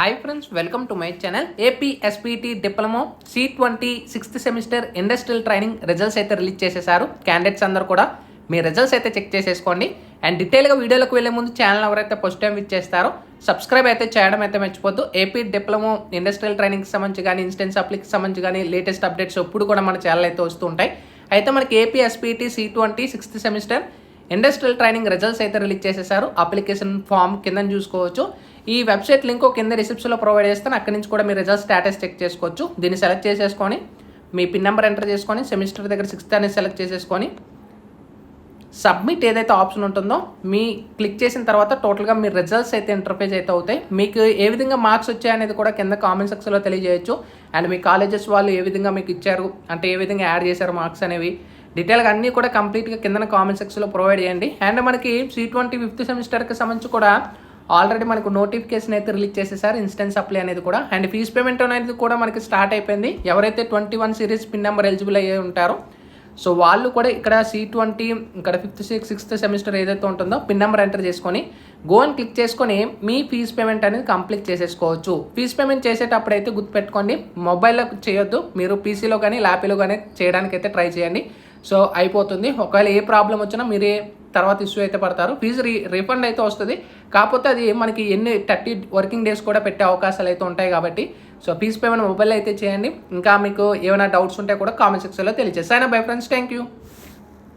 Hi friends, welcome to my channel. APSPT diploma C20 6th semester industrial training results అయితే release చేసేసారు. Candidates అందరూ కూడా మీ results అయితే చెక్ చేసేసుకోండి. అండ్ డీటెయిల్గా వీడియోలోకి వెళ్ళే ముందు ఛానల్ ఎవరైతే ఫస్ట్ టైం విచ్ చేస్తారో సబ్స్క్రైబ్ అయితే చేయడం అయితే మర్చిపోద్దు. ఏపీ డిప్లొమా ఇండస్ట్రియల్ ట్రైనింగ్కి సంబంధించి కానీ ఇన్స్టెన్స్ అప్లికి సంబంధించి కానీ లేటెస్ట్ అప్డేట్స్ ఎప్పుడు కూడా మన ఛానల్ అయితే వస్తూ ఉంటాయి. అయితే మనకి ఏపీఎస్పీటీ C20 6th semester industrial training results అయితే రిలీజ్ చేసేసారు. అప్లికేషన్ ఫామ్ కింద చూసుకోవచ్చు. ఈ వెబ్సైట్ లింక్ కింద డిస్క్రిప్షన్లో ప్రొవైడ్ చేస్తాను. అక్కడి నుంచి కూడా మీ రిజల్ట్ స్టేటస్ చెక్ చేసుకోవచ్చు. దీన్ని సెలెక్ట్ చేసేసుకొని మీ పిన్ నెంబర్ ఎంటర్ చేసుకొని సెమిస్టర్ దగ్గర 6th అనేది సెలెక్ట్ చేసేసుకొని సబ్మిట్ ఏదైతే ఆప్షన్ ఉంటుందో మీ క్లిక్ చేసిన తర్వాత టోటల్గా మీ రిజల్ట్స్ అయితే ఇంటర్ఫేస్ అయితే అవుతాయి. మీకు ఏ విధంగా మార్క్స్ వచ్చాయనేది కూడా కింద కామెంట్ సెక్షన్లో తెలియజేయచ్చు. అండ్ మీ కాలేజెస్ వాళ్ళు ఏ విధంగా మీకు ఇచ్చారు, అంటే ఏ విధంగా యాడ్ చేశారు మార్క్స్ అనేవి డీటెయిల్గా అన్నీ కూడా కంప్లీట్గా కింద కామెంట్ సెక్షన్లో ప్రొవైడ్ చేయండి. అండ్ మనకి C20 5th సెమిస్టర్కి సంబంధించి కూడా ఆల్రెడీ మనకు నోటిఫికేషన్ అయితే రిలీజ్ చేసేసారు, ఇన్స్టెన్స్ అప్లై అనేది కూడా. అండ్ ఫీజ్ పేమెంట్ అనేది కూడా మనకి స్టార్ట్ అయిపోయింది. ఎవరైతే 21 సిరీస్ పిన్ నెంబర్ ఎలిజిబుల్ అయ్యే ఉంటారో సో వాళ్ళు కూడా ఇక్కడ C20 ఇక్కడ 5th 6th సెమిస్టర్ ఏదైతే ఉంటుందో పిన్ నెంబర్ ఎంటర్ చేసుకొని గో అని క్లిక్ చేసుకొని మీ ఫీజ్ పేమెంట్ అనేది కంప్లీట్ చేసేసుకోవచ్చు. ఫీజ్ పేమెంట్ చేసేటప్పుడు అయితే గుర్తుపెట్టుకోండి, మొబైల్లో చేయొద్దు, మీరు పీసీలో కానీ ల్యాప్లో కానీ చేయడానికి అయితే ట్రై చేయండి. సో అయిపోతుంది. ఒకవేళ ఏ ప్రాబ్లం వచ్చినా మీరే తర్వాత ఇష్యూ అయితే పడతారు. ఫీజు రీఫండ్ అయితే వస్తుంది, కాకపోతే అది మనకి 30 వర్కింగ్ డేస్ కూడా పెట్టే అవకాశాలు అయితే ఉంటాయి. కాబట్టి సో ఫీజు పేమెంట్ మొబైల్ అయితే చేయండి. ఇంకా మీకు ఏమైనా డౌట్స్ ఉంటే కూడా కామెంట్ సెక్షన్లో తెలియజేస్తాను. Bye friends, thank you.